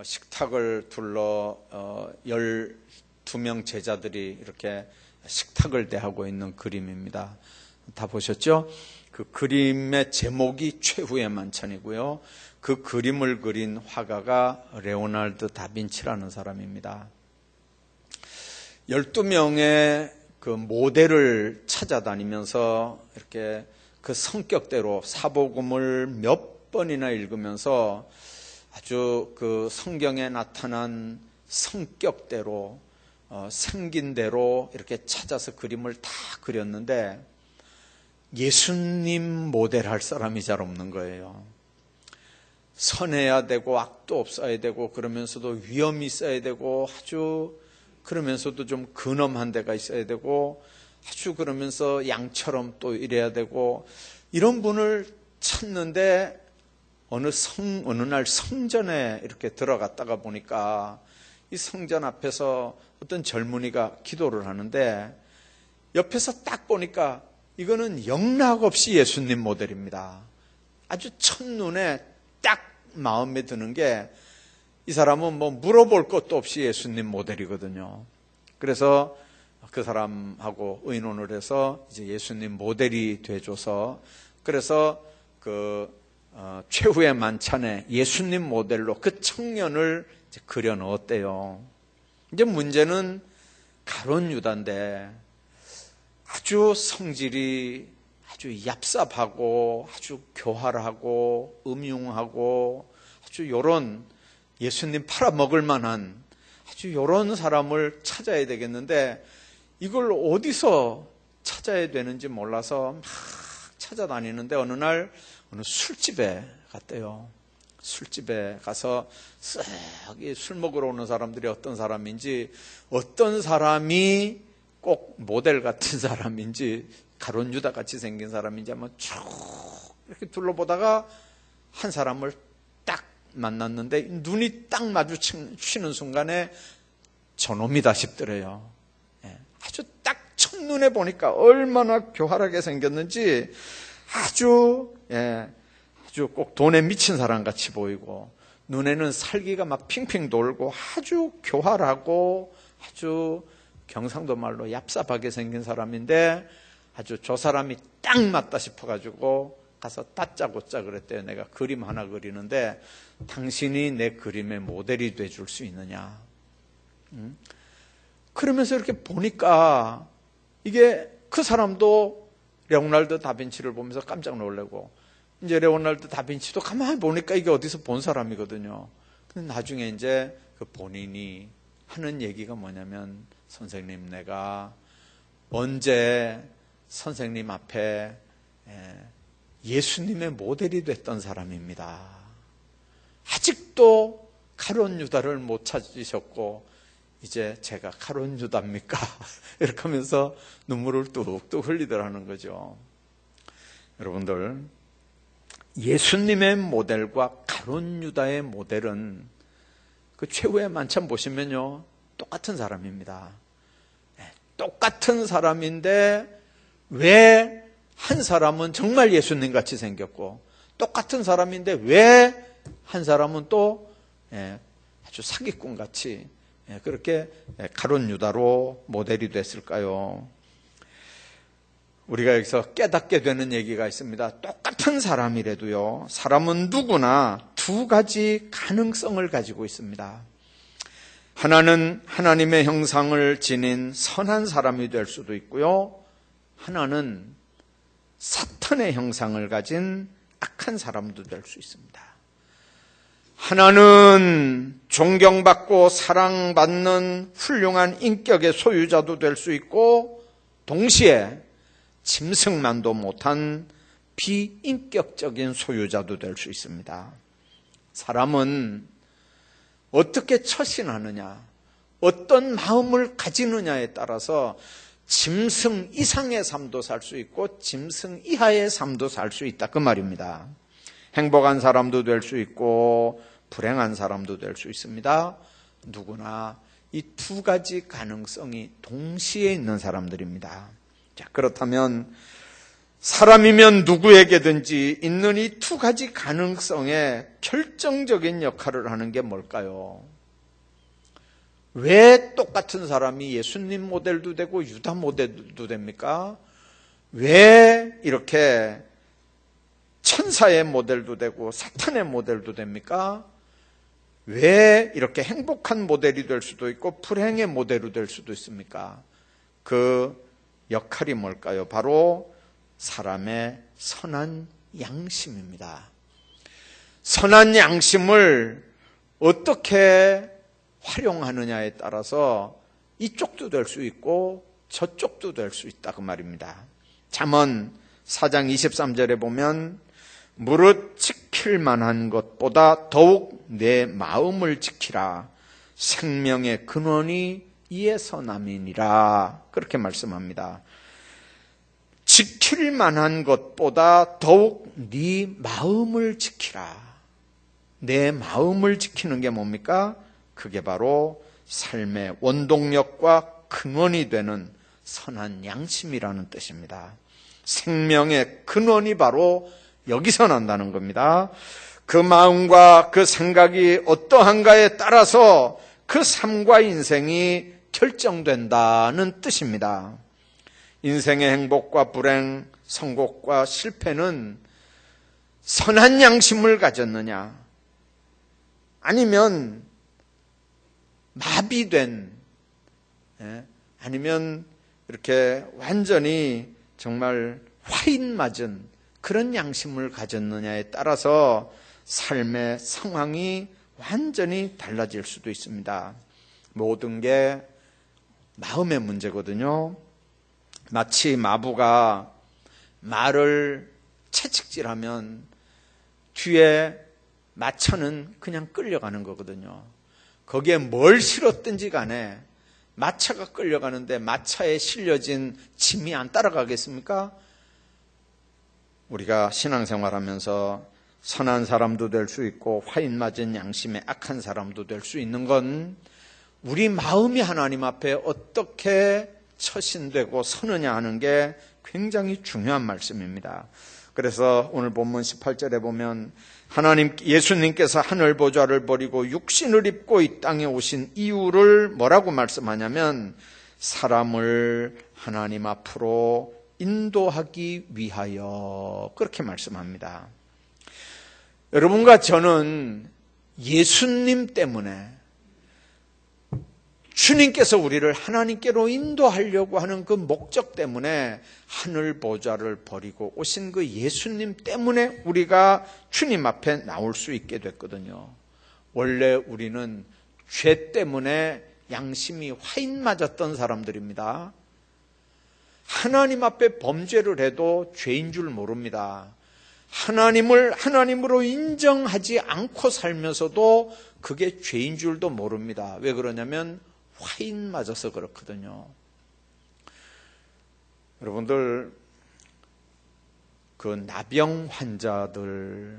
식탁을 둘러 12명 제자들이 이렇게 식탁을 대하고 있는 그림입니다. 다 보셨죠? 그 그림의 제목이 최후의 만찬이고요. 그 그림을 그린 화가가 레오나르도 다빈치라는 사람입니다. 12명의 그 모델을 찾아다니면서 이렇게 그 성격대로 사복음을 몇 번이나 읽으면서 아주 그 성경에 나타난 성격대로 생긴 대로 이렇게 찾아서 그림을 다 그렸는데 예수님 모델할 사람이 잘 없는 거예요. 선해야 되고 악도 없어야 되고 그러면서도 위험이 있어야 되고 아주 그러면서도 좀 근엄한 데가 있어야 되고 아주 그러면서 양처럼 또 이래야 되고 이런 분을 찾는데 어느 날 성전에 이렇게 들어갔다가 보니까 이 성전 앞에서 어떤 젊은이가 기도를 하는데 옆에서 딱 보니까 이거는 영락없이 예수님 모델입니다. 아주 첫눈에 딱 마음에 드는 게 이 사람은 뭐 물어볼 것도 없이 예수님 모델이거든요. 그래서 그 사람하고 의논을 해서 이제 예수님 모델이 돼줘서 그래서 그 최후의 만찬에 예수님 모델로 그 청년을 이제 그려 넣었대요. 이제 문제는 가룟 유다인데 아주 성질이 아주 얍삽하고 아주 교활하고 음흉하고 아주 요런 예수님 팔아먹을 만한 아주 요런 사람을 찾아야 되겠는데 이걸 어디서 찾아야 되는지 몰라서 막 찾아다니는데 어느 날 어느 술집에 갔대요. 술집에 가서 쓱 술 먹으러 오는 사람들이 어떤 사람인지 어떤 사람이 꼭 모델 같은 사람인지 가룟 유다 같이 생긴 사람인지 한번 쭉 이렇게 둘러보다가 한 사람을 딱 만났는데 눈이 딱 마주치는 순간에 저놈이다 싶더래요. 아주 딱 첫눈에 보니까 얼마나 교활하게 생겼는지 아주 꼭 돈에 미친 사람 같이 보이고 눈에는 살기가 막 핑핑 돌고 아주 교활하고 아주 경상도 말로 얍삽하게 생긴 사람인데 아주 저 사람이 딱 맞다 싶어가지고 가서 다짜고짜 그랬대요. 내가 그림 하나 그리는데 당신이 내 그림의 모델이 돼줄 수 있느냐. 그러면서 이렇게 보니까 이게 그 사람도 레오나르도 다빈치를 보면서 깜짝 놀라고 이제 레오나르도 다빈치도 가만히 보니까 이게 어디서 본 사람이거든요. 근데 나중에 이제 그 본인이 하는 얘기가 뭐냐면 선생님 내가 언제 선생님 앞에 예수님의 모델이 됐던 사람입니다. 아직도 가룟 유다를 못 찾으셨고 이제 제가 가룟 유다입니까? 이렇게 하면서 눈물을 뚝뚝 흘리더라는 거죠. 여러분들 예수님의 모델과 가룟 유다의 모델은 그 최후의 만찬 보시면요 똑같은 사람입니다. 똑같은 사람인데 왜 한 사람은 정말 예수님 같이 생겼고 똑같은 사람인데 왜 한 사람은 또 아주 사기꾼 같이 그렇게 가룟 유다로 모델이 됐을까요? 우리가 여기서 깨닫게 되는 얘기가 있습니다. 똑같은 사람이라도요 사람은 누구나 두 가지 가능성을 가지고 있습니다. 하나는 하나님의 형상을 지닌 선한 사람이 될 수도 있고요 하나는 사탄의 형상을 가진 악한 사람도 될 수 있습니다. 하나는 존경받고 사랑받는 훌륭한 인격의 소유자도 될 수 있고 동시에 짐승만도 못한 비인격적인 소유자도 될 수 있습니다. 사람은 어떻게 처신하느냐, 어떤 마음을 가지느냐에 따라서 짐승 이상의 삶도 살 수 있고 짐승 이하의 삶도 살 수 있다 그 말입니다. 행복한 사람도 될 수 있고 불행한 사람도 될 수 있습니다. 누구나 이 두 가지 가능성이 동시에 있는 사람들입니다. 자, 그렇다면 사람이면 누구에게든지 있는 이 두 가지 가능성에 결정적인 역할을 하는 게 뭘까요? 왜 똑같은 사람이 예수님 모델도 되고 유다 모델도 됩니까? 왜 이렇게 천사의 모델도 되고 사탄의 모델도 됩니까? 왜 이렇게 행복한 모델이 될 수도 있고 불행의 모델이 될 수도 있습니까? 그 역할이 뭘까요? 바로 사람의 선한 양심입니다. 선한 양심을 어떻게 활용하느냐에 따라서 이쪽도 될 수 있고 저쪽도 될 수 있다 그 말입니다. 잠언 4장 23절에 보면 무릇 지킬 만한 것보다 더욱 내 마음을 지키라. 생명의 근원이 이에서 남이니라. 그렇게 말씀합니다. 지킬 만한 것보다 더욱 네 마음을 지키라. 내 마음을 지키는 게 뭡니까? 그게 바로 삶의 원동력과 근원이 되는 선한 양심이라는 뜻입니다. 생명의 근원이 바로 여기서 난다는 겁니다. 그 마음과 그 생각이 어떠한가에 따라서 그 삶과 인생이 결정된다는 뜻입니다. 인생의 행복과 불행, 성공과 실패는 선한 양심을 가졌느냐, 아니면 마비된, 아니면 이렇게 완전히 정말 화인 맞은 그런 양심을 가졌느냐에 따라서 삶의 상황이 완전히 달라질 수도 있습니다. 모든 게 마음의 문제거든요. 마치 마부가 말을 채찍질하면 뒤에 마차는 그냥 끌려가는 거거든요. 거기에 뭘 실었든지 간에 마차가 끌려가는데 마차에 실려진 짐이 안 따라가겠습니까? 우리가 신앙생활하면서 선한 사람도 될 수 있고 화인 맞은 양심의 악한 사람도 될 수 있는 건 우리 마음이 하나님 앞에 어떻게 처신되고 서느냐 하는 게 굉장히 중요한 말씀입니다. 그래서 오늘 본문 18절에 보면 예수님께서 하늘 보좌를 버리고 육신을 입고 이 땅에 오신 이유를 뭐라고 말씀하냐면 사람을 하나님 앞으로 인도하기 위하여 그렇게 말씀합니다. 여러분과 저는 예수님 때문에 주님께서 우리를 하나님께로 인도하려고 하는 그 목적 때문에 하늘 보좌를 버리고 오신 그 예수님 때문에 우리가 주님 앞에 나올 수 있게 됐거든요. 원래 우리는 죄 때문에 양심이 화인 맞았던 사람들입니다. 하나님 앞에 범죄를 해도 죄인 줄 모릅니다. 하나님을 하나님으로 인정하지 않고 살면서도 그게 죄인 줄도 모릅니다. 왜 그러냐면 화인 맞아서 그렇거든요. 여러분들 그 나병 환자들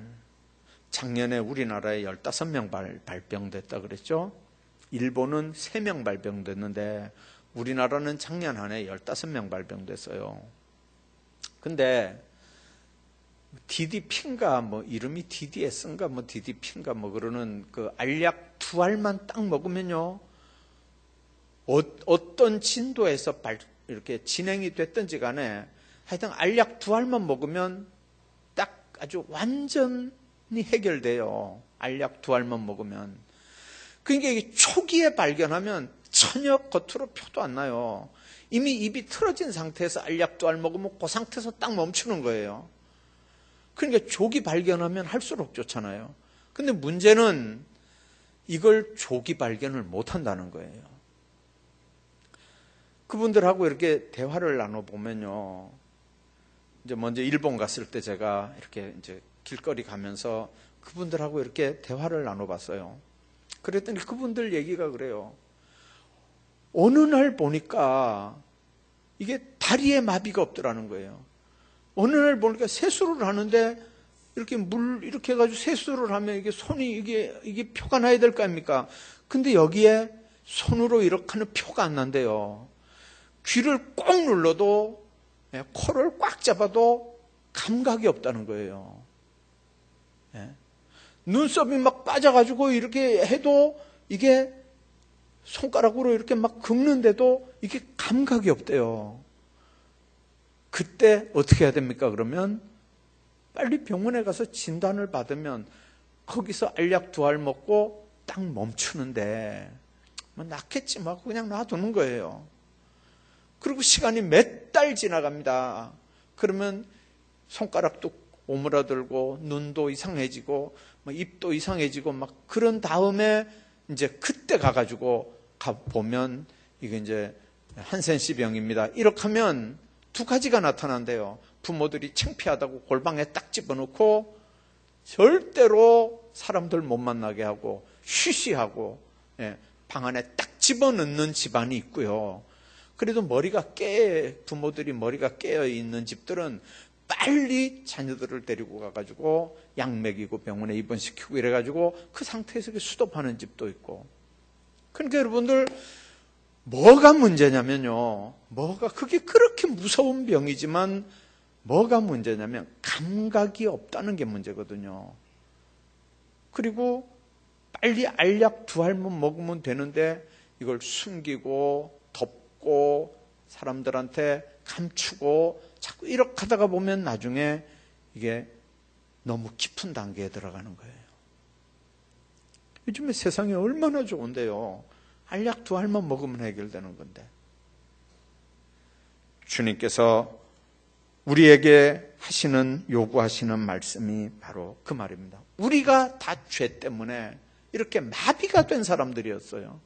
작년에 우리나라에 15명 발병됐다 그랬죠. 일본은 3명 발병됐는데 우리나라는 작년 한 해 15명 발병됐어요. 근데 DDP인가 뭐 이름이 DDS인가 뭐 DDP인가 뭐 그러는 그 알약 2알만 딱 먹으면요. 어떤 진도에서 이렇게 진행이 됐든지 간에 하여튼 알약 2알만 먹으면 딱 아주 완전히 해결돼요. 알약 2알만 먹으면. 그러니까 이게 초기에 발견하면 전혀 겉으로 표도 안 나요. 이미 입이 틀어진 상태에서 알약 2알 먹으면 그 상태에서 딱 멈추는 거예요. 그러니까 조기 발견하면 할수록 좋잖아요. 근데 문제는 이걸 조기 발견을 못 한다는 거예요. 그분들하고 이렇게 대화를 나눠보면요. 이제 먼저 일본 갔을 때 제가 이렇게 이제 길거리 가면서 그분들하고 이렇게 대화를 나눠봤어요. 그랬더니 그분들 얘기가 그래요. 어느 날 보니까 이게 다리에 마비가 없더라는 거예요. 어느 날 보니까 세수를 하는데 이렇게 이렇게 해가지고 세수를 하면 이게 손이 이게 표가 나야 될 거 아닙니까? 근데 여기에 손으로 이렇게 하는 표가 안 난대요. 귀를 꼭 눌러도, 코를 꽉 잡아도 감각이 없다는 거예요. 예? 눈썹이 막 빠져가지고 이렇게 해도 이게 손가락으로 이렇게 막 긁는데도 이게 감각이 없대요. 그때 어떻게 해야 됩니까? 그러면 빨리 병원에 가서 진단을 받으면 거기서 알약 2알 먹고 딱 멈추는데 뭐 낫겠지 막 그냥 놔두는 거예요. 그리고 시간이 몇 달 지나갑니다. 그러면 손가락도 오므라들고 눈도 이상해지고 입도 이상해지고 막 그런 다음에 이제 그때 가가지고 보면 이게 이제 한센시 병입니다. 이렇게 하면 2가지가 나타난대요. 부모들이 창피하다고 골방에 딱 집어넣고 절대로 사람들 못 만나게 하고 쉬쉬하고 방 안에 딱 집어넣는 집안이 있고요. 그래도 부모들이 머리가 깨어 있는 집들은 빨리 자녀들을 데리고 가가지고 약 먹이고 병원에 입원시키고 이래가지고 그 상태에서 수dob하는 집도 있고. 그러니까 여러분들 뭐가 문제냐면요. 그게 그렇게 무서운 병이지만 뭐가 문제냐면 감각이 없다는 게 문제거든요. 그리고 빨리 알약 2알만 먹으면 되는데 이걸 숨기고 덮고 사람들한테 감추고 자꾸 이렇게 하다가 보면 나중에 이게 너무 깊은 단계에 들어가는 거예요. 요즘에 세상이 얼마나 좋은데요. 알약 2알만 먹으면 해결되는 건데. 주님께서 우리에게 요구하시는 말씀이 바로 그 말입니다. 우리가 다 죄 때문에 이렇게 마비가 된 사람들이었어요.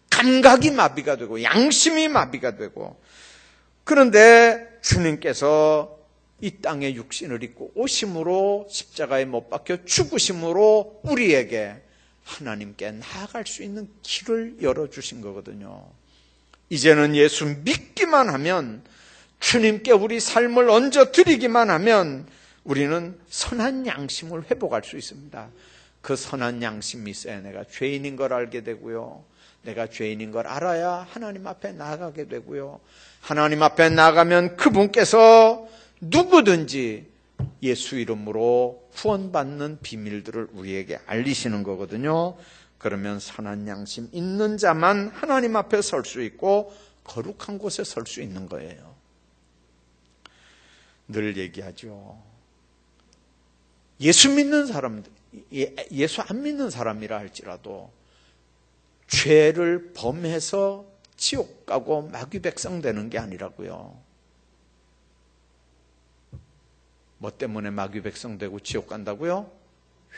감각이 마비가 되고 양심이 마비가 되고. 그런데 주님께서 이 땅에 육신을 입고 오심으로 십자가에 못 박혀 죽으심으로 우리에게 하나님께 나아갈 수 있는 길을 열어주신 거거든요. 이제는 예수 믿기만 하면, 주님께 우리 삶을 얹어드리기만 하면 우리는 선한 양심을 회복할 수 있습니다. 그 선한 양심이 있어야 내가 죄인인 걸 알게 되고요. 내가 죄인인 걸 알아야 하나님 앞에 나아가게 되고요. 하나님 앞에 나아가면 그분께서 누구든지 예수 이름으로 구원받는 비밀들을 우리에게 알리시는 거거든요. 그러면 선한 양심 있는 자만 하나님 앞에 설 수 있고 거룩한 곳에 설 수 있는 거예요. 늘 얘기하죠. 예수 믿는 사람들, 예수 안 믿는 사람이라 할지라도 죄를 범해서 지옥 가고 마귀 백성 되는 게 아니라고요. 뭐 때문에 마귀 백성 되고 지옥 간다고요?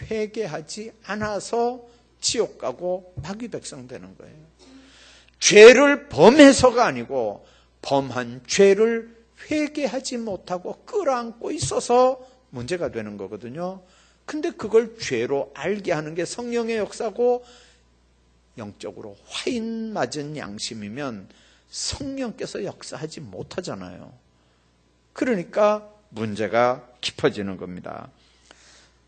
회개하지 않아서 지옥 가고 마귀 백성 되는 거예요. 죄를 범해서가 아니고 범한 죄를 회개하지 못하고 끌어안고 있어서 문제가 되는 거거든요. 근데 그걸 죄로 알게 하는 게 성령의 역사고, 영적으로 화인 맞은 양심이면 성령께서 역사하지 못하잖아요. 그러니까 문제가 깊어지는 겁니다.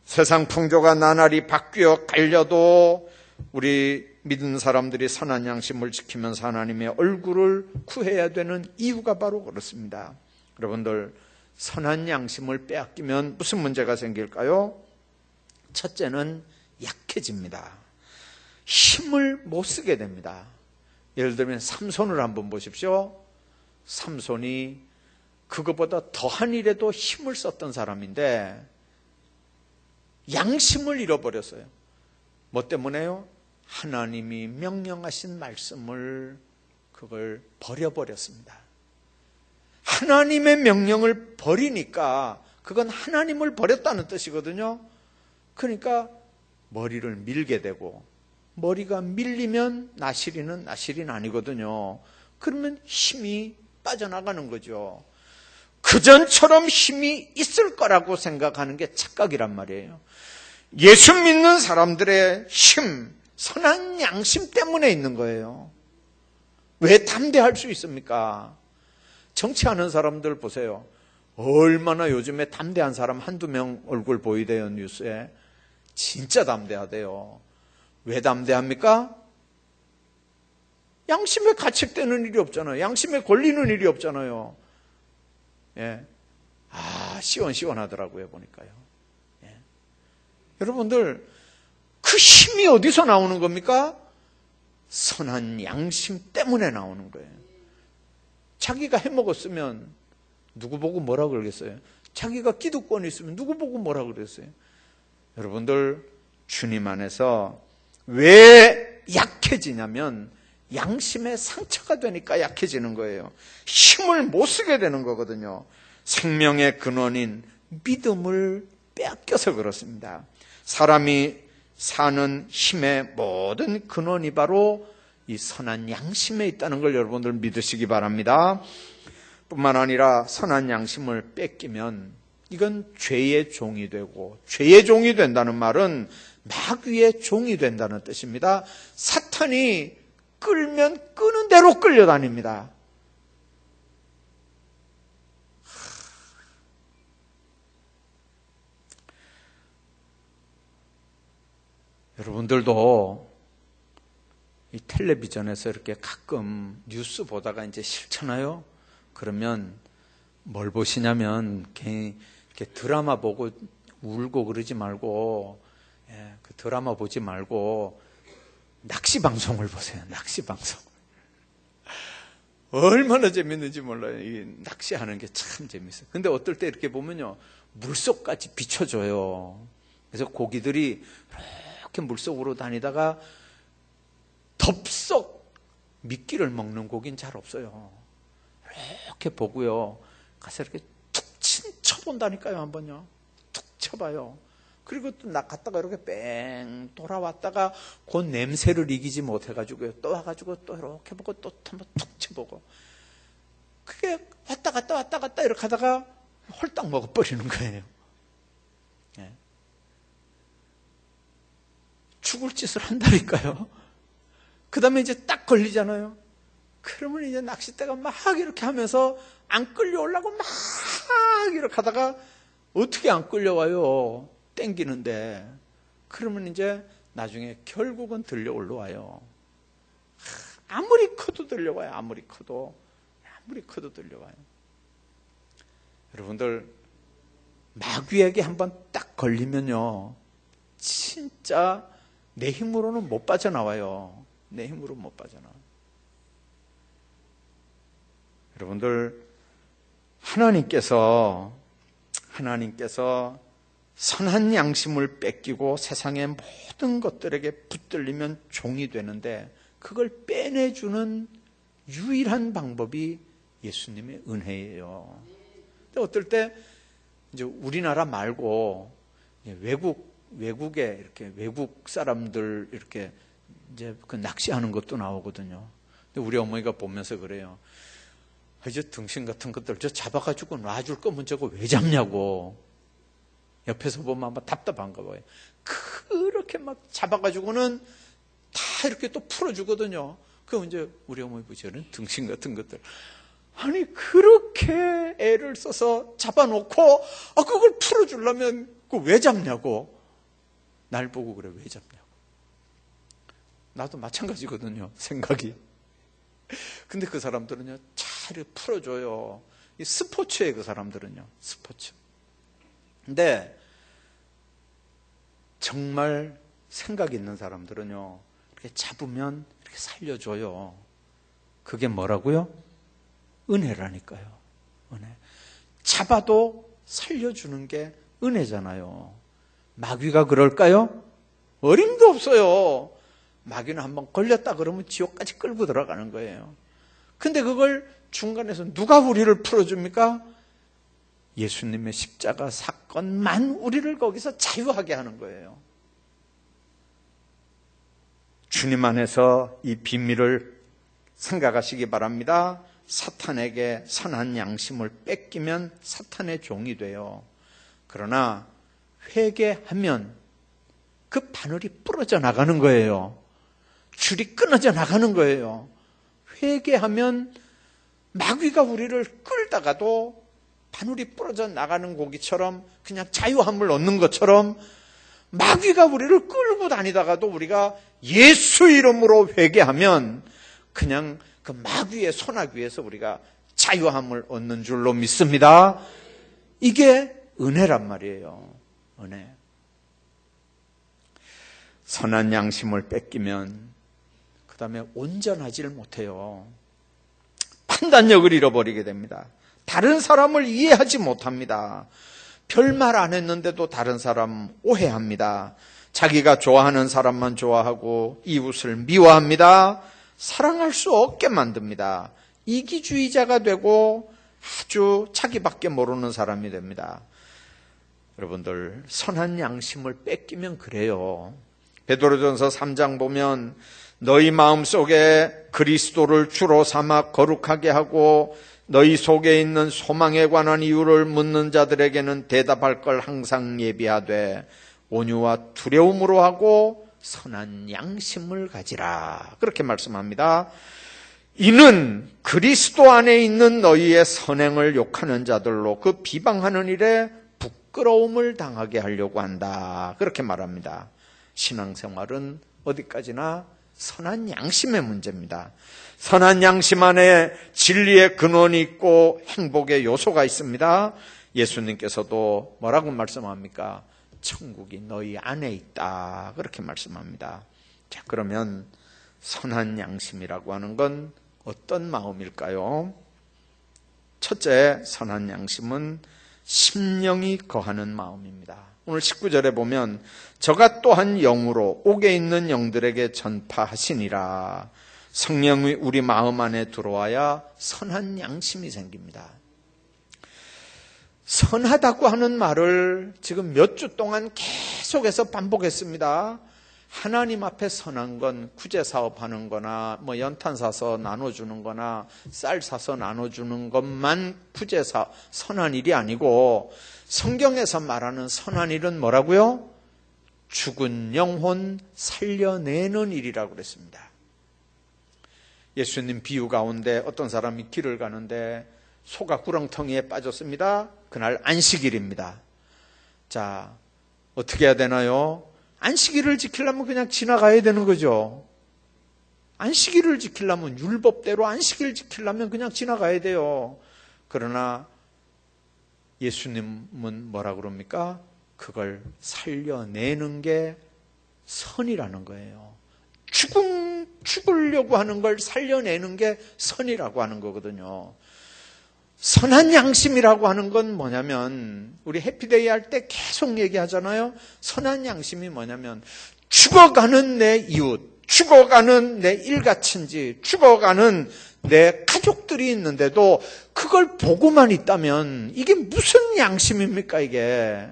세상 풍조가 나날이 바뀌어 갈려도 우리 믿는 사람들이 선한 양심을 지키면서 하나님의 얼굴을 구해야 되는 이유가 바로 그렇습니다. 여러분들, 선한 양심을 빼앗기면 무슨 문제가 생길까요? 첫째는 약해집니다. 힘을 못 쓰게 됩니다. 예를 들면 삼손을 한번 보십시오. 삼손이 그거보다 더한 일에도 힘을 썼던 사람인데 양심을 잃어버렸어요. 뭐 때문에요? 하나님이 명령하신 말씀을 그걸 버려버렸습니다. 하나님의 명령을 버리니까 그건 하나님을 버렸다는 뜻이거든요. 그러니까 머리를 밀게 되고, 머리가 밀리면 나시린은 나시린 아니거든요. 그러면 힘이 빠져나가는 거죠. 그전처럼 힘이 있을 거라고 생각하는 게 착각이란 말이에요. 예수 믿는 사람들의 힘, 선한 양심 때문에 있는 거예요. 왜 담대할 수 있습니까? 정치하는 사람들 보세요. 얼마나 요즘에 담대한 사람 한두 명 얼굴 보이대요, 뉴스에. 진짜 담대하대요. 왜 담대합니까? 양심에 가책되는 일이 없잖아요. 양심에 걸리는 일이 없잖아요. 예. 시원시원하더라고요, 보니까요. 예. 여러분들, 그 힘이 어디서 나오는 겁니까? 선한 양심 때문에 나오는 거예요. 자기가 해먹었으면 누구 보고 뭐라 그러겠어요? 자기가 기득권이 있으면 누구 보고 뭐라 그러겠어요? 여러분들, 주님 안에서 왜 약해지냐면 양심의 상처가 되니까 약해지는 거예요. 힘을 못 쓰게 되는 거거든요. 생명의 근원인 믿음을 빼앗겨서 그렇습니다. 사람이 사는 힘의 모든 근원이 바로 이 선한 양심에 있다는 걸 여러분들 믿으시기 바랍니다. 뿐만 아니라 선한 양심을 뺏기면 이건 죄의 종이 되고, 죄의 종이 된다는 말은 마귀의 종이 된다는 뜻입니다. 사탄이 끌면 끄는 대로 끌려다닙니다. 여러분들도 이 텔레비전에서 이렇게 가끔 뉴스 보다가 이제 싫잖아요. 그러면 뭘 보시냐면 이렇게 드라마 보고 울고 그러지 말고, 그 드라마 보지 말고 낚시 방송을 보세요. 낚시 방송. 얼마나 재밌는지 몰라요. 이 낚시하는 게 참 재밌어요. 근데 어떨 때 이렇게 보면요, 물속까지 비춰줘요. 그래서 고기들이 이렇게 물속으로 다니다가 덥석 미끼를 먹는 고기는 잘 없어요. 이렇게 보고요, 가서 이렇게 툭 쳐본다니까요. 한번요, 툭 쳐봐요. 그리고 또 갔다가 이렇게 뺑 돌아왔다가 그 냄새를 이기지 못해가지고요, 또 와가지고 또 이렇게 보고 또 한번 툭 쳐보고, 그게 왔다 갔다 이렇게 하다가 홀딱 먹어버리는 거예요. 예. 죽을 짓을 한다니까요. 그 다음에 이제 딱 걸리잖아요. 그러면 이제 낚싯대가 막 이렇게 하면서 안 끌려오려고 막 이렇게 하다가 어떻게 안 끌려와요? 땡기는데. 그러면 이제 나중에 결국은 들려 올라와요. 아무리 커도 들려와요. 아무리 커도 들려와요. 여러분들, 마귀에게 한번 딱 걸리면요, 진짜 내 힘으로는 못 빠져나와요. 내 힘으로 못 빠져나와요. 여러분들, 하나님께서 선한 양심을 뺏기고 세상의 모든 것들에게 붙들리면 종이 되는데, 그걸 빼내주는 유일한 방법이 예수님의 은혜예요. 근데 어떨 때 이제 우리나라 말고 외국에 이렇게 외국 사람들 이렇게 이제 그 낚시하는 것도 나오거든요. 근데 우리 어머니가 보면서 그래요. 이제 등신 같은 것들 저 잡아가지고 놔줄 거면 저거 왜 잡냐고. 옆에서 보면 아마 답답한가 봐요. 그렇게 막 잡아가지고는 다 이렇게 또 풀어주거든요. 그럼 이제 우리 어머니 보시는 등신 같은 것들. 아니, 그렇게 애를 써서 잡아놓고, 그걸 풀어주려면 그거 왜 잡냐고. 날 보고 그래, 왜 잡냐고. 나도 마찬가지거든요, 생각이. 근데 그 사람들은요, 잘 풀어줘요. 이 스포츠에 그 사람들은요, 스포츠. 근데 정말 생각 있는 사람들은요, 이렇게 잡으면 이렇게 살려줘요. 그게 뭐라고요? 은혜라니까요. 은혜. 잡아도 살려주는 게 은혜잖아요. 마귀가 그럴까요? 어림도 없어요. 마귀는 한번 걸렸다 그러면 지옥까지 끌고 들어가는 거예요. 근데 그걸 중간에서 누가 우리를 풀어줍니까? 예수님의 십자가 사건만 우리를 거기서 자유하게 하는 거예요. 주님 안에서 이 비밀을 생각하시기 바랍니다. 사탄에게 선한 양심을 뺏기면 사탄의 종이 돼요. 그러나 회개하면 그 바늘이 부러져 나가는 거예요. 줄이 끊어져 나가는 거예요. 회개하면 마귀가 우리를 끌다가도 바늘이 부러져 나가는 고기처럼 그냥 자유함을 얻는 것처럼 마귀가 우리를 끌고 다니다가도 우리가 예수 이름으로 회개하면 그냥 그 마귀의 손아귀에서 우리가 자유함을 얻는 줄로 믿습니다. 이게 은혜란 말이에요. 은혜. 선한 양심을 뺏기면 그 다음에 온전하지를 못해요. 판단력을 잃어버리게 됩니다. 다른 사람을 이해하지 못합니다. 별말 안 했는데도 다른 사람 오해합니다. 자기가 좋아하는 사람만 좋아하고 이웃을 미워합니다. 사랑할 수 없게 만듭니다. 이기주의자가 되고 아주 자기밖에 모르는 사람이 됩니다. 여러분들, 선한 양심을 뺏기면 그래요. 베드로전서 3장 보면 너희 마음속에 그리스도를 주로 삼아 거룩하게 하고 너희 속에 있는 소망에 관한 이유를 묻는 자들에게는 대답할 걸 항상 예비하되 온유와 두려움으로 하고 선한 양심을 가지라. 그렇게 말씀합니다. 이는 그리스도 안에 있는 너희의 선행을 욕하는 자들로 그 비방하는 일에 부끄러움을 당하게 하려고 한다. 그렇게 말합니다. 신앙생활은 어디까지나 선한 양심의 문제입니다. 선한 양심 안에 진리의 근원이 있고 행복의 요소가 있습니다. 예수님께서도 뭐라고 말씀합니까? 천국이 너희 안에 있다. 그렇게 말씀합니다. 자, 그러면 선한 양심이라고 하는 건 어떤 마음일까요? 첫째, 선한 양심은 심령이 거하는 마음입니다. 오늘 19절에 보면 저가 또한 영으로 옥에 있는 영들에게 전파하시니라. 성령이 우리 마음 안에 들어와야 선한 양심이 생깁니다. 선하다고 하는 말을 지금 몇 주 동안 계속해서 반복했습니다. 하나님 앞에 선한 건 구제 사업하는 거나 연탄 사서 나눠주는 거나 쌀 사서 나눠주는 것만 선한 일이 아니고 성경에서 말하는 선한 일은 뭐라고요? 죽은 영혼 살려내는 일이라고 그랬습니다. 예수님 비유 가운데 어떤 사람이 길을 가는데 소가 구렁텅이에 빠졌습니다. 그날 안식일입니다. 자, 어떻게 해야 되나요? 안식일을 지키려면 그냥 지나가야 되는 거죠. 안식일을 지키려면 율법대로 안식일 지키려면 그냥 지나가야 돼요. 그러나 예수님은 뭐라 그럽니까? 그걸 살려내는 게 선이라는 거예요. 죽으려고 하는 걸 살려내는 게 선이라고 하는 거거든요. 선한 양심이라고 하는 건 뭐냐면 우리 해피데이 할 때 계속 얘기하잖아요. 선한 양심이 뭐냐면 죽어가는 내 이웃, 죽어가는 내 일가친지, 죽어가는 내 가족들이 있는데도 그걸 보고만 있다면 이게 무슨 양심입니까 이게?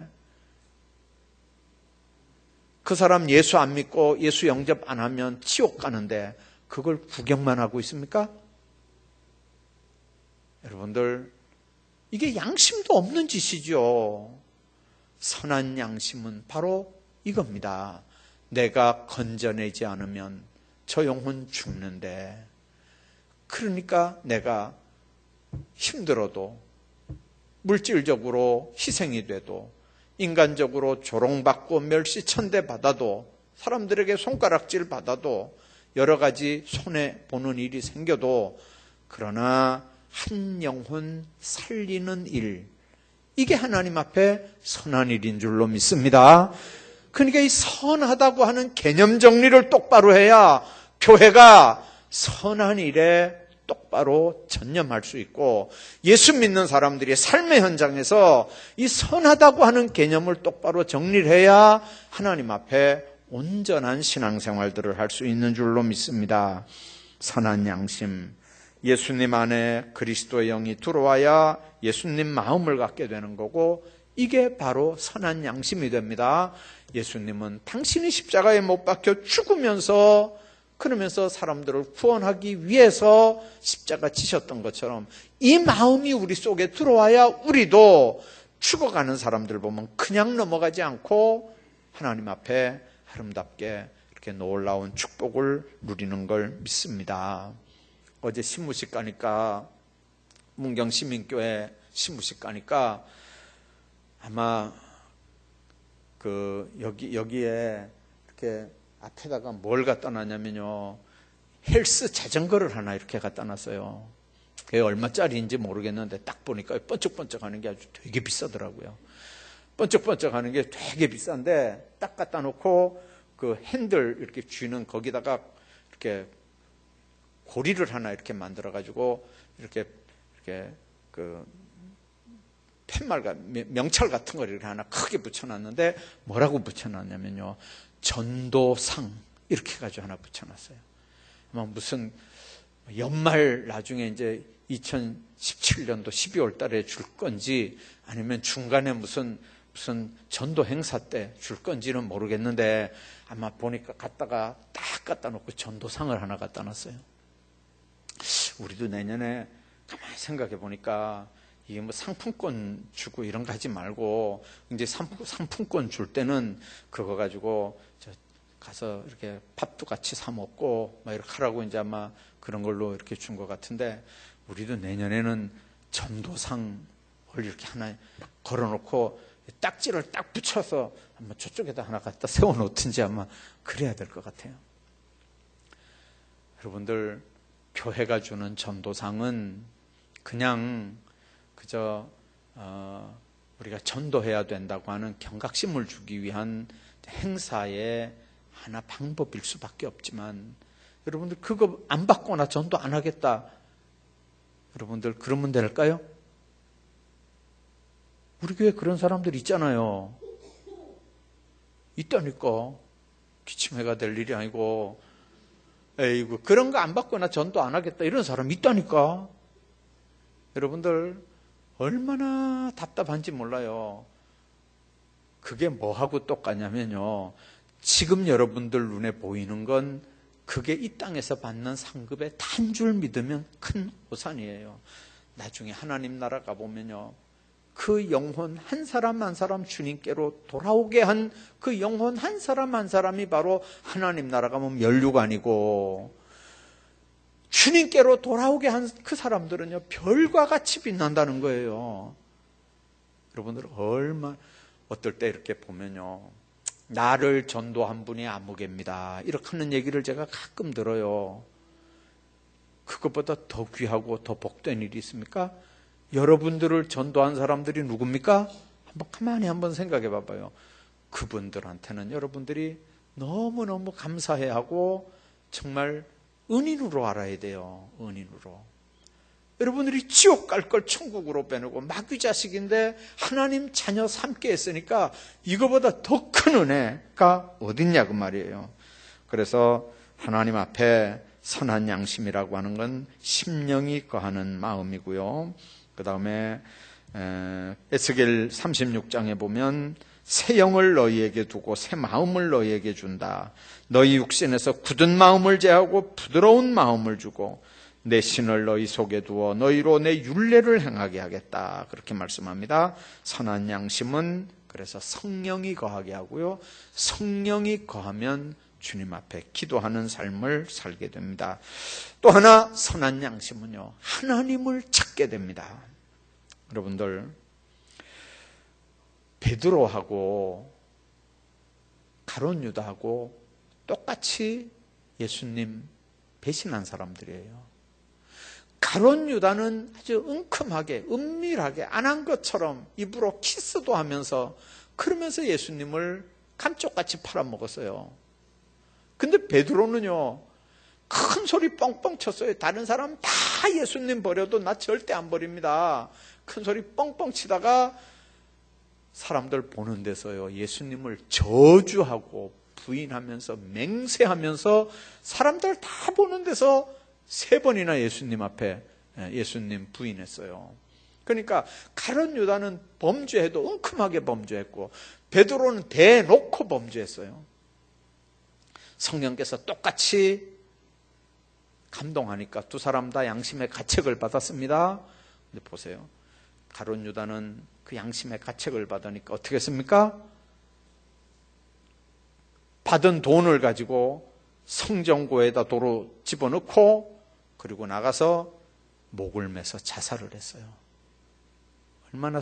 그 사람 예수 안 믿고 예수 영접 안 하면 지옥 가는데 그걸 구경만 하고 있습니까? 여러분들, 이게 양심도 없는 짓이죠. 선한 양심은 바로 이겁니다. 내가 건져내지 않으면 저 영혼 죽는데, 그러니까 내가 힘들어도 물질적으로 희생이 돼도 인간적으로 조롱받고 멸시천대 받아도 사람들에게 손가락질 받아도 여러 가지 손해보는 일이 생겨도 그러나 한 영혼 살리는 일, 이게 하나님 앞에 선한 일인 줄로 믿습니다. 그러니까 이 선하다고 하는 개념 정리를 똑바로 해야 교회가 선한 일에 똑바로 전념할 수 있고 예수 믿는 사람들이 삶의 현장에서 이 선하다고 하는 개념을 똑바로 정리를 해야 하나님 앞에 온전한 신앙생활들을 할 수 있는 줄로 믿습니다. 선한 양심, 예수님 안에 그리스도의 영이 들어와야 예수님 마음을 갖게 되는 거고 이게 바로 선한 양심이 됩니다. 예수님은 당신이 십자가에 못 박혀 죽으면서 그러면서 사람들을 구원하기 위해서 십자가 지셨던 것처럼 이 마음이 우리 속에 들어와야 우리도 죽어가는 사람들 보면 그냥 넘어가지 않고 하나님 앞에 아름답게 이렇게 놀라운 축복을 누리는 걸 믿습니다. 어제 신무식 가니까 문경시민교회 신무식 가니까 아마 여기에 이렇게 앞에다가 뭘 갖다 놨냐면요, 헬스 자전거를 하나 이렇게 갖다 놨어요. 그게 얼마짜리인지 모르겠는데 딱 보니까 번쩍번쩍하는 게 아주 되게 비싸더라고요. 번쩍번쩍하는 게 되게 비싼데 딱 갖다 놓고 그 핸들 이렇게 쥐는 거기다가 이렇게 고리를 하나 이렇게 만들어 가지고 이렇게 그 팻말 명찰 같은 걸 이렇게 하나 크게 붙여놨는데 뭐라고 붙여놨냐면요, 전도상 이렇게 가지고 하나 붙여놨어요. 아마 무슨 연말 나중에 이제 2017년도 12월 달에 줄 건지 아니면 중간에 무슨 전도 행사 때 줄 건지는 모르겠는데 아마 보니까 갖다가 딱 갖다 놓고 전도상을 하나 갖다 놨어요. 우리도 내년에 가만히 생각해 보니까 이게 뭐 상품권 주고 이런 거 하지 말고 이제 상품권 줄 때는 그거 가지고 가서 이렇게 밥도 같이 사 먹고 막 이렇게 하라고 이제 아마 그런 걸로 이렇게 준 것 같은데, 우리도 내년에는 전도상을 이렇게 하나 걸어놓고 딱지를 딱 붙여서 아마 저쪽에다 하나 갖다 세워놓든지 아마 그래야 될 것 같아요. 여러분들, 교회가 주는 전도상은 그냥 그저 우리가 전도해야 된다고 하는 경각심을 주기 위한 행사의 하나 방법일 수밖에 없지만, 여러분들 그거 안 받거나 전도 안 하겠다, 여러분들 그러면 될까요? 우리 교회 그런 사람들 있잖아요. 있다니까. 기침해가 될 일이 아니고, 에이구 그런 거 안 받거나 전도 안 하겠다 이런 사람 있다니까. 여러분들 얼마나 답답한지 몰라요. 그게 뭐하고 똑같냐면요, 지금 여러분들 눈에 보이는 건 그게 이 땅에서 받는 상급의 단 줄 믿으면 큰 오산이에요. 나중에 하나님 나라 가보면요, 그 영혼 한 사람 한 사람 주님께로 돌아오게 한 그 영혼 한 사람 한 사람이 바로 하나님 나라 가면 면류관이고, 주님께로 돌아오게 한 그 사람들은요 별과 같이 빛난다는 거예요. 여러분들 얼마 어떨 때 이렇게 보면요, 나를 전도한 분이 아무개입니다 이렇게 하는 얘기를 제가 가끔 들어요. 그것보다 더 귀하고 더 복된 일이 있습니까? 여러분들을 전도한 사람들이 누굽니까? 가만히 한번 생각해 봐봐요. 그분들한테는 여러분들이 너무너무 감사해야 하고 정말 은인으로 알아야 돼요. 은인으로. 여러분들이 지옥 갈 걸 천국으로 빼내고 마귀 자식인데 하나님 자녀 삼게 했으니까 이거보다 더 큰 은혜가 어딨냐 그 말이에요. 그래서 하나님 앞에 선한 양심이라고 하는 건 심령이 거하는 마음이고요. 그 다음에 에스겔 36장에 보면 새 영을 너희에게 두고 새 마음을 너희에게 준다. 너희 육신에서 굳은 마음을 제하고 부드러운 마음을 주고 내 신을 너희 속에 두어 너희로 내 율례를 행하게 하겠다. 그렇게 말씀합니다. 선한 양심은 그래서 성령이 거하게 하고요, 성령이 거하면 주님 앞에 기도하는 삶을 살게 됩니다. 또 하나 선한 양심은요, 하나님을 찾게 됩니다. 여러분들, 베드로하고 가룟 유다하고 똑같이 예수님 배신한 사람들이에요. 가룟 유다는 아주 은큼하게 은밀하게 안 한 것처럼 입으로 키스도 하면서 그러면서 예수님을 감쪽같이 팔아먹었어요. 근데 베드로는요 큰 소리 뻥뻥 쳤어요. 다른 사람 다 예수님 버려도 나 절대 안 버립니다. 큰 소리 뻥뻥 치다가 사람들 보는 데서요 예수님을 저주하고 부인하면서 맹세하면서 사람들 다 보는 데서 3번이나 예수님 앞에 예수님 부인했어요. 그러니까 가룟 유다는 범죄해도 은큼하게 범죄했고 베드로는 대놓고 범죄했어요. 성령께서 똑같이 감동하니까 두 사람 다 양심의 가책을 받았습니다. 근데 보세요, 가룟 유다는 그 양심의 가책을 받으니까 어떻게 했습니까? 받은 돈을 가지고 성전고에다 도로 집어넣고 그리고 나가서 목을 매서 자살을 했어요. 얼마나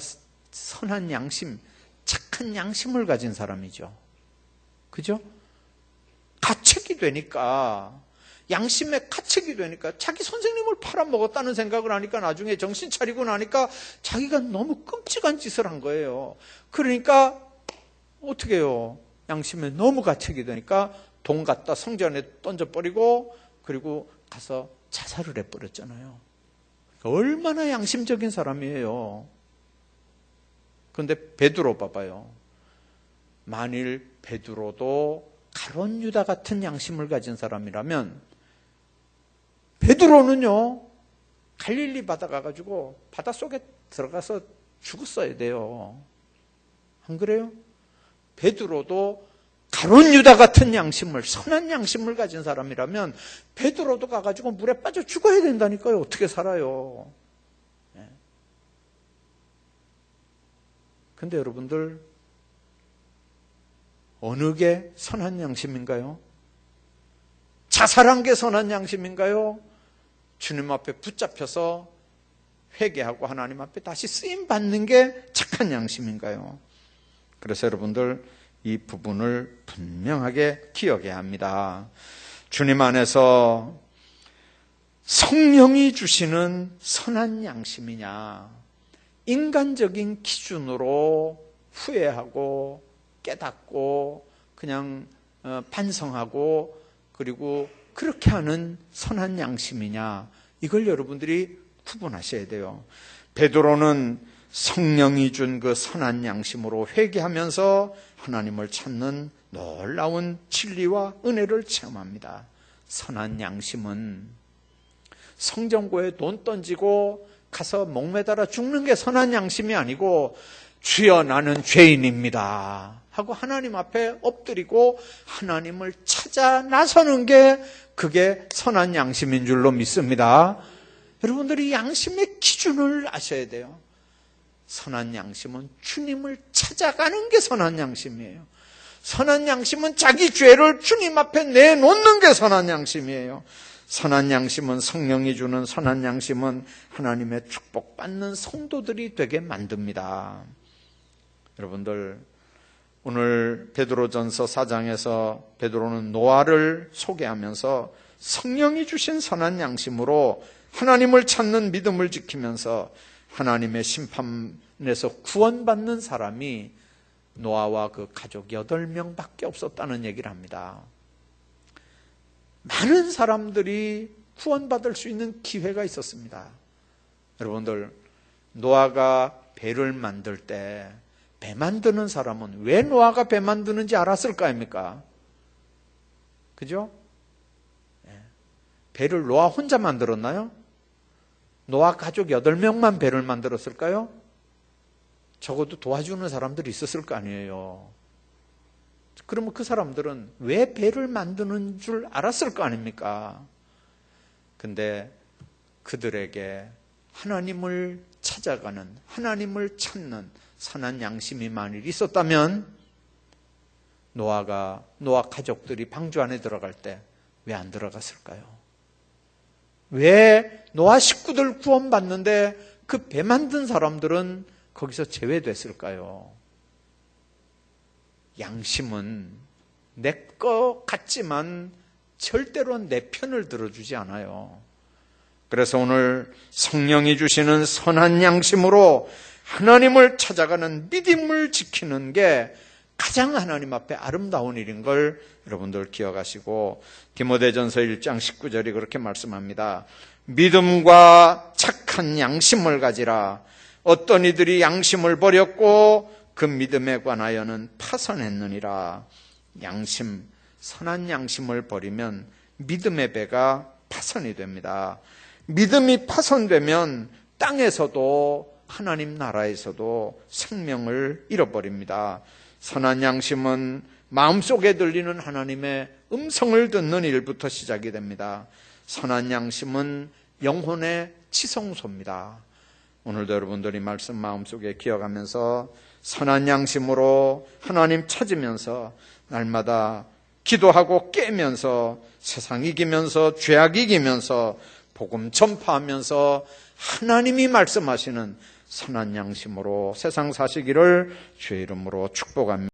선한 양심, 착한 양심을 가진 사람이죠. 그죠? 가책이 되니까 양심에 가책이 되니까 자기 선생님을 팔아먹었다는 생각을 하니까 나중에 정신 차리고 나니까 자기가 너무 끔찍한 짓을 한 거예요. 그러니까 어떻게 해요? 양심에 너무 가책이 되니까 돈 갖다 성전에 던져버리고 그리고 가서 자살을 해버렸잖아요. 얼마나 양심적인 사람이에요. 그런데 베드로 봐봐요. 만일 베드로도 가룟 유다 같은 양심을 가진 사람이라면 베드로는요 갈릴리 바다 가가지고 바닷속에 들어가서 죽었어야 돼요. 안 그래요? 베드로도 가룟 유다 같은 양심을, 선한 양심을 가진 사람이라면 베드로도 가가지고 물에 빠져 죽어야 된다니까요. 어떻게 살아요? 근데 여러분들 어느 게 선한 양심인가요? 자살한 게 선한 양심인가요? 주님 앞에 붙잡혀서 회개하고 하나님 앞에 다시 쓰임 받는 게 착한 양심인가요? 그래서 여러분들 이 부분을 분명하게 기억해야 합니다. 주님 안에서 성령이 주시는 선한 양심이냐, 인간적인 기준으로 후회하고 깨닫고 그냥 반성하고 그리고 그렇게 하는 선한 양심이냐, 이걸 여러분들이 구분하셔야 돼요. 베드로는 성령이 준 그 선한 양심으로 회개하면서 하나님을 찾는 놀라운 진리와 은혜를 체험합니다. 선한 양심은 성전고에 돈 던지고 가서 목매달아 죽는 게 선한 양심이 아니고 주여 나는 죄인입니다 하고 하나님 앞에 엎드리고 하나님을 찾아 나서는 게 그게 선한 양심인 줄로 믿습니다. 여러분들이 양심의 기준을 아셔야 돼요. 선한 양심은 주님을 찾아가는 게 선한 양심이에요. 선한 양심은 자기 죄를 주님 앞에 내놓는 게 선한 양심이에요. 선한 양심은 성령이 주는 선한 양심은 하나님의 축복받는 성도들이 되게 만듭니다. 여러분들 오늘 베드로전서 4장에서 베드로는 노아를 소개하면서 성령이 주신 선한 양심으로 하나님을 찾는 믿음을 지키면서 하나님의 심판에서 구원받는 사람이 노아와 그 가족 8명밖에 없었다는 얘기를 합니다. 많은 사람들이 구원받을 수 있는 기회가 있었습니다. 여러분들 노아가 배를 만들 때 배 만드는 사람은 왜 노아가 배 만드는지 알았을 거 아닙니까? 그죠? 배를 노아 혼자 만들었나요? 노아 가족 8명만 배를 만들었을까요? 적어도 도와주는 사람들이 있었을 거 아니에요. 그러면 그 사람들은 왜 배를 만드는 줄 알았을 거 아닙니까? 근데 그들에게 하나님을 찾아가는, 하나님을 찾는 선한 양심이 만일 있었다면 노아 가족들이 방주 안에 들어갈 때 왜 안 들어갔을까요? 왜 노아 식구들 구원받는데 그 배 만든 사람들은 거기서 제외됐을까요? 양심은 내 것 같지만 절대로 내 편을 들어주지 않아요. 그래서 오늘 성령이 주시는 선한 양심으로 하나님을 찾아가는 믿음을 지키는 게 가장 하나님 앞에 아름다운 일인 걸 여러분들 기억하시고 디모데전서 1장 19절이 그렇게 말씀합니다. 믿음과 착한 양심을 가지라. 어떤 이들이 양심을 버렸고 그 믿음에 관하여는 파선했느니라. 양심, 선한 양심을 버리면 믿음의 배가 파선이 됩니다. 믿음이 파선되면 땅에서도 하나님 나라에서도 생명을 잃어버립니다. 선한 양심은 마음속에 들리는 하나님의 음성을 듣는 일부터 시작이 됩니다. 선한 양심은 영혼의 지성소입니다. 오늘도 여러분들이 말씀 마음속에 기억하면서 선한 양심으로 하나님 찾으면서 날마다 기도하고 깨면서 세상 이기면서 죄악 이기면서 복음 전파하면서 하나님이 말씀하시는 선한 양심으로 세상 사시기를 주의 이름으로 축복합니다.